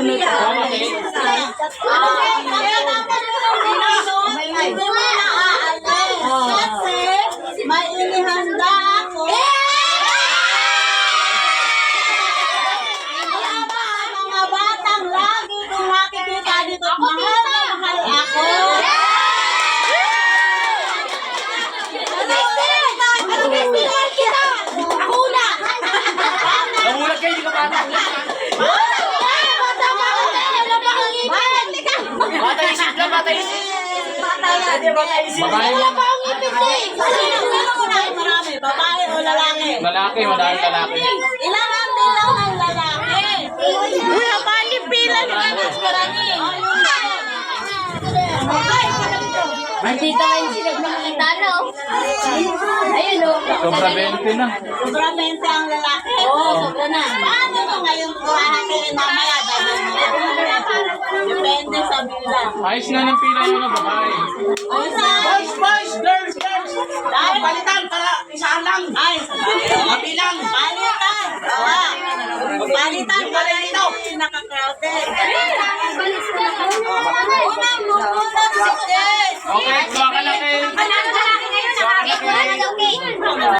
Sunod ka. Hindi mo naaalis. Kasi may inihanda ako. Mga batang lagi kong nakikita dito. Mahal na mahal ako. Ako na. Namulat kayo, hindi ka bata. Bata isip lang, bata isip. Babae Wala lang. pa akong ipit eh. Sino ko na marami? Babae o lalaki? Lalaki, madami lalaki. Ilan ang bilang ng lalaki? Wala pa ang pila naman ang marami. Dito kayo sila makikita, no? Ayun, no? Sobra 20 na. Sobra 20 ang lalaki. Oo, sobra na. Paano mo ngayon kuhahatiin mamaya? Depende sa bilang. Ayos na ng pila yun ng babae. Boys, girls. Dahil Palitan para isahan lang. ay, Mabilang. palitan. Palitan para ito. Naka-crowded. Unang si Jess. Okay, mga kalaki.